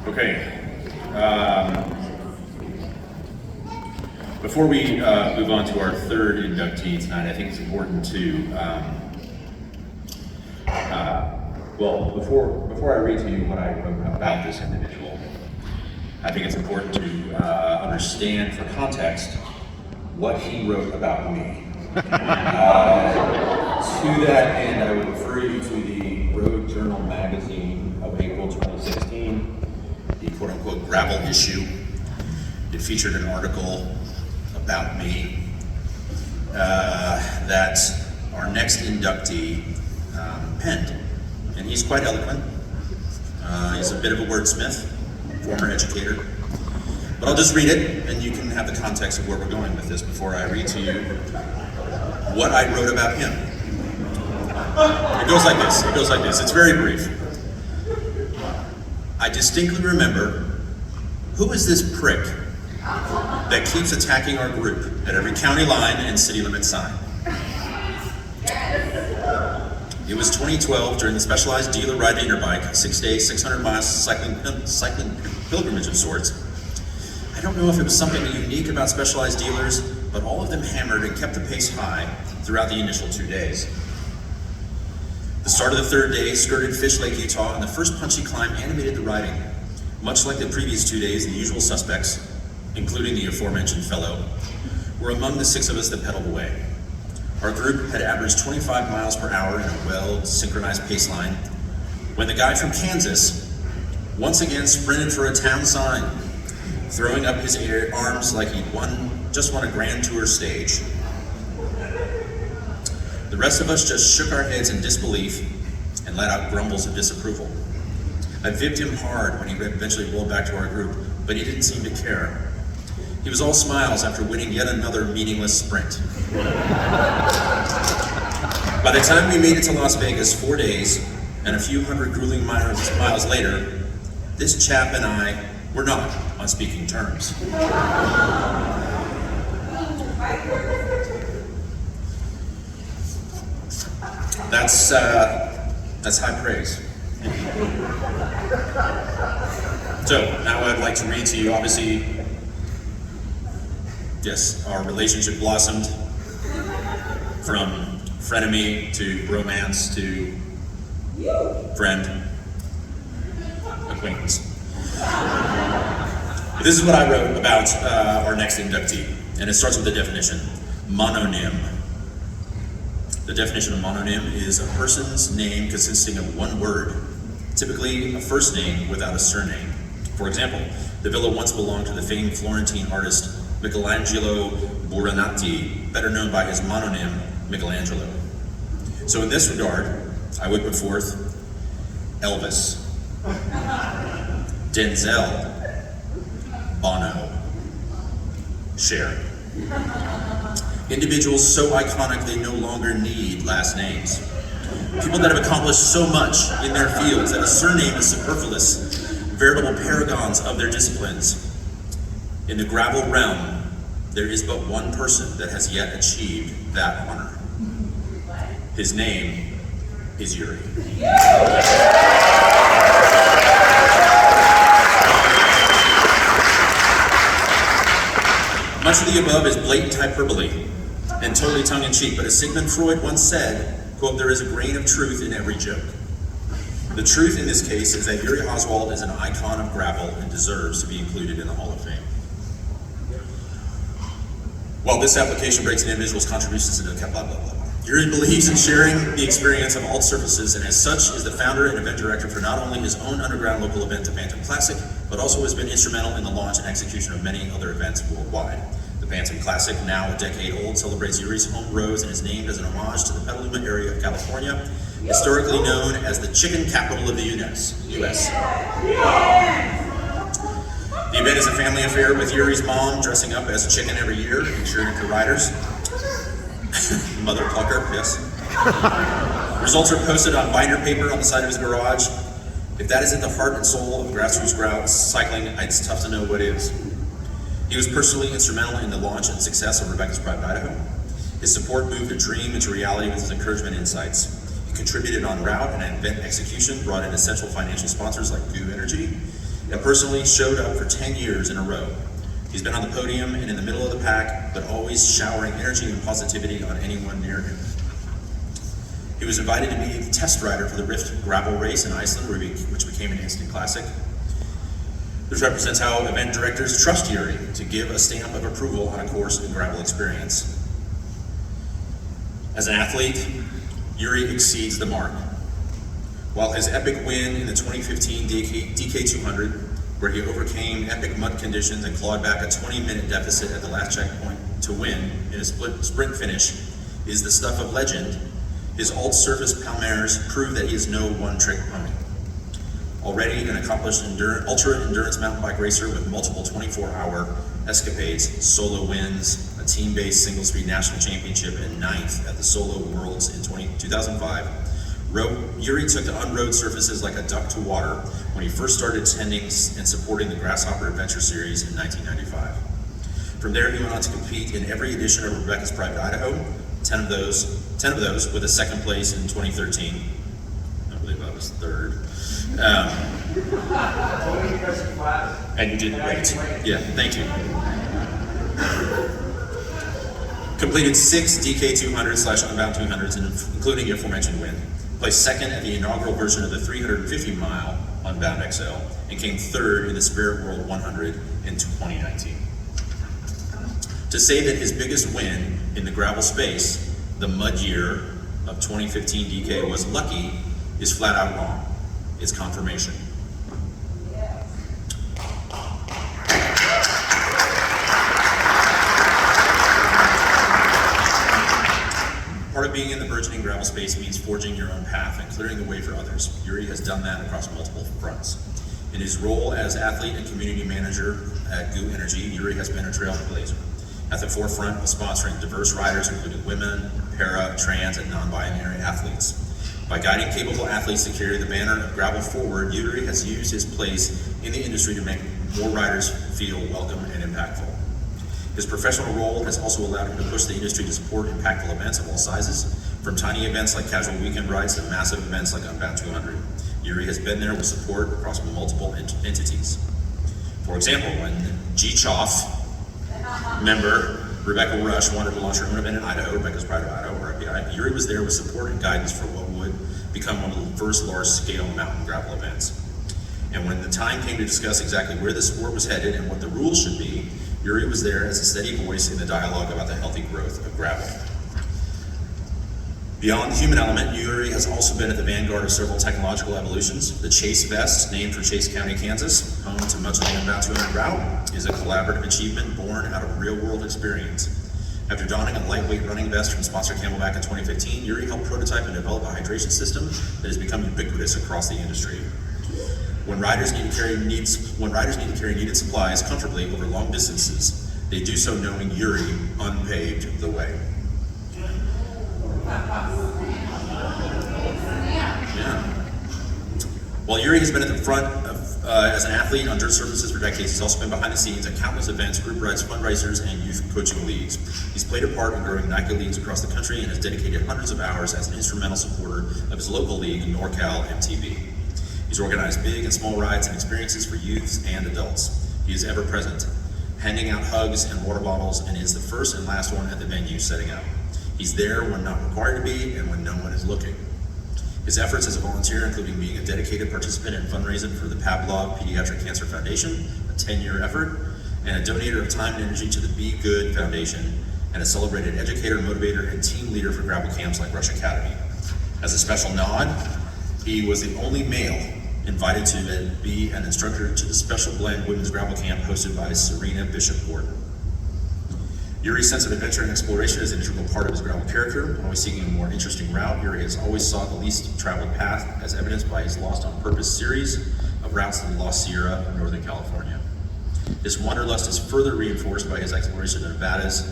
Okay. Before we move on to our third inductee tonight, I think it's important to, before I read to you what I wrote about this individual, I think it's important to understand for context what he wrote about me. To that end, I would refer you to the Road Journal magazine of April 2016, the quote-unquote gravel issue. It featured an article about me that our next inductee penned. And he's quite eloquent. He's a bit of a wordsmith, former educator. But I'll just read it, and you can have the context of where we're going with this before I read to you what I wrote about him. It goes like this. It's very brief. I distinctly remember, who is this prick that keeps attacking our group at every county line and city limit sign? It was 2012 during the Specialized Dealer Ride Interbike, 6-day, 600 miles cycling pilgrimage of sorts. I don't know if it was something unique about Specialized Dealers, but all of them hammered and kept the pace high throughout the initial 2 days. The start of the third day skirted Fish Lake, Utah, and the first punchy climb animated the riding. Much like the previous 2 days, the usual suspects, including the aforementioned fellow, were among the 6 of us that pedaled away. Our group had averaged 25 miles per hour in a well-synchronized pace line when the guy from Kansas once again sprinted for a town sign, throwing up his arms like he'd just won a Grand Tour stage. The rest of us just shook our heads in disbelief and let out grumbles of disapproval. I vibbed him hard when he eventually rolled back to our group, but he didn't seem to care. He was all smiles after winning yet another meaningless sprint. By the time we made it to Las Vegas, 4 days and a few hundred grueling miles later, this chap and I were not on speaking terms. That's high praise. So now I'd like to read to you, obviously, yes, our relationship blossomed from frenemy to romance to friend, acquaintance. This is what I wrote about our next inductee, and it starts with the definition: mononym. The definition of mononym is a person's name consisting of one word, typically a first name without a surname. For example, the villa once belonged to the famed Florentine artist Michelangelo Buonarroti, better known by his mononym Michelangelo. So in this regard, I would put forth Elvis, Denzel, Bono, Cher. Individuals so iconic they no longer need last names. People that have accomplished so much in their fields that a surname is superfluous, veritable paragons of their disciplines. In the gravel realm, there is but one person that has yet achieved that honor. His name is Yuri. Much of the above is blatant hyperbole and totally tongue-in-cheek, but as Sigmund Freud once said, quote, there is a grain of truth in every joke. The truth in this case is that Yuri Hauswald is an icon of gravel and deserves to be included in the Hall of Fame. While this application breaks an individual's contributions into blah, blah, blah, blah. Yuri believes in sharing the experience of all surfaces, and as such is the founder and event director for not only his own underground local event, the Bantam Classic, but also has been instrumental in the launch and execution of many other events worldwide. The Bantam Classic, now a decade old, celebrates Yuri's home roads and is named as an homage to the Petaluma area of California, historically known as the chicken capital of the US. The event is a family affair with Yuri's mom dressing up as a chicken every year and cheering for riders. Mother plucker, yes. Results are posted on binder paper on the side of his garage. If that isn't the heart and soul of grassroots cycling, it's tough to know what is. He was personally instrumental in the launch and success of Rebecca's Private Idaho. His support moved a dream into reality with his encouragement and insights. He contributed on route and event execution, brought in essential financial sponsors like Blue Energy, and personally showed up for 10 years in a row. He's been on the podium and in the middle of the pack, but always showering energy and positivity on anyone near him. He was invited to be the test rider for the Rift gravel race in Iceland, which became an instant classic. This represents how event directors trust Yuri to give a stamp of approval on a course and gravel experience. As an athlete, Yuri exceeds the mark. While his epic win in the 2015 DK200, where he overcame epic mud conditions and clawed back a 20-minute deficit at the last checkpoint to win in a sprint finish, is the stuff of legend, his alt-surface Palmares prove that he is no one-trick pony. Already an accomplished ultra-endurance mountain bike racer with multiple 24-hour escapades, solo wins, a team-based single-speed national championship, and 9th at the Solo Worlds in 2005, Yuri took to on-road surfaces like a duck to water when he first started attending and supporting the Grasshopper Adventure Series in 1995. From there, he went on to compete in every edition of Rebecca's Private Idaho, 10 of those with a second place in 2013. I believe I was third. And you did great. Yeah, thank you. Completed 6 DK200/Unbound 200s, including the aforementioned win. Placed second at the inaugural version of the 350-mile Unbound XL, and came third in the Spirit World 100 in 2019. To say that his biggest win in the gravel space, the mud year of 2015 DK, was lucky is flat out wrong. It's confirmation. Part of being in the burgeoning gravel space means forging your own path and clearing the way for others. Yuri has done that across multiple fronts. In his role as athlete and community manager at GU Energy, Yuri has been a trailblazer, at the forefront of sponsoring diverse riders, including women, para, trans, and non-binary athletes. By guiding capable athletes to carry the banner of gravel forward, Yuri has used his place in the industry to make more riders feel welcome and impactful. His professional role has also allowed him to push the industry to support impactful events of all sizes, from tiny events like casual weekend rides to massive events like Unbound 200. Yuri has been there with support across multiple entities. For example, when GCoF member Rebecca Rush wanted to launch her own event in Idaho, Rebecca's Private Idaho, or RPI, Yuri was there with support and guidance for what would become one of the first large-scale mountain gravel events. And when the time came to discuss exactly where the sport was headed and what the rules should be, Yuri was there as a steady voice in the dialogue about the healthy growth of gravel. Beyond the human element, Yuri has also been at the vanguard of several technological evolutions. The Chase Vest, named for Chase County, Kansas, home to much of the Unbound 200 route, is a collaborative achievement born out of real-world experience. After donning a lightweight running vest from sponsor Camelback in 2015, Yuri helped prototype and develop a hydration system that has become ubiquitous across the industry. When riders need to carry needed supplies comfortably over long distances, they do so knowing Yuri unpaved the way. Yeah. While Yuri has been at the front of, as an athlete on dirt surfaces for decades, he's also been behind the scenes at countless events, group rides, fundraisers, and youth coaching leagues. He's played a part in growing NICA leagues across the country and has dedicated hundreds of hours as an instrumental supporter of his local league, NorCal MTB. He's organized big and small rides and experiences for youths and adults. He is ever present, handing out hugs and water bottles, and is the first and last one at the venue setting up. He's there when not required to be and when no one is looking. His efforts as a volunteer, including being a dedicated participant in fundraising for the Pavlov Pediatric Cancer Foundation, a 10-year effort, and a donator of time and energy to the Be Good Foundation, and a celebrated educator, motivator, and team leader for gravel camps like Rush Academy. As a special nod, he was the only male invited to be an instructor to the Special Blend Women's Gravel Camp hosted by Serena Bishop Gordon. Yuri's sense of adventure and exploration is an integral part of his gravel character. Always seeking a more interesting route, Yuri has always sought the least traveled path, as evidenced by his Lost on Purpose series of routes to the Lost Sierra in Northern California. This wanderlust is further reinforced by his exploration of Nevada's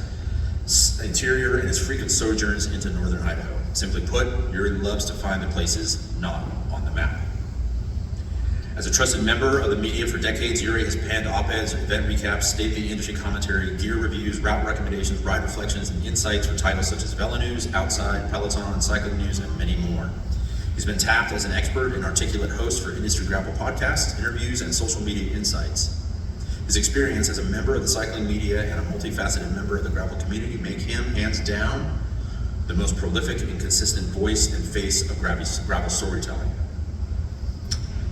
interior and his frequent sojourns into northern Idaho. Simply put, Yuri loves to find the places not on the map. As a trusted member of the media for decades, Yuri has penned op-eds, event recaps, state-of-the-industry commentary, gear reviews, route recommendations, ride reflections, and insights for titles such as Velo News, Outside, Peloton, Cycling News, and many more. He's been tapped as an expert and articulate host for industry gravel podcasts, interviews, and social media insights. His experience as a member of the cycling media and a multifaceted member of the gravel community make him, hands down, the most prolific and consistent voice and face of gravel storytelling.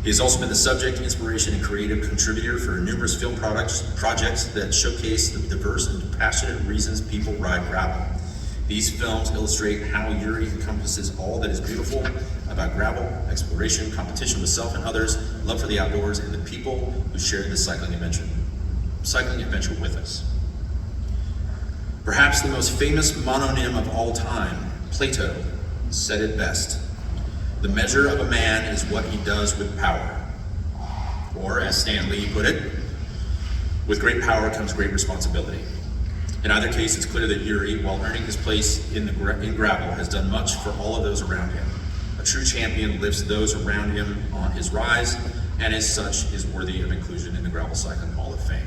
He has also been the subject, inspiration, and creative contributor for numerous film projects that showcase the diverse and passionate reasons people ride gravel. These films illustrate how Yuri encompasses all that is beautiful about gravel, exploration, competition with self and others, love for the outdoors, and the people who share this cycling adventure with us. Perhaps the most famous mononym of all time, Plato, said it best: "The measure of a man is what he does with power." Or, as Stan Lee put it, "With great power comes great responsibility." In either case, it's clear that Yuri, while earning his place in gravel, has done much for all of those around him. A true champion lifts those around him on his rise, and as such is worthy of inclusion in the Gravel Cycling Hall of Fame.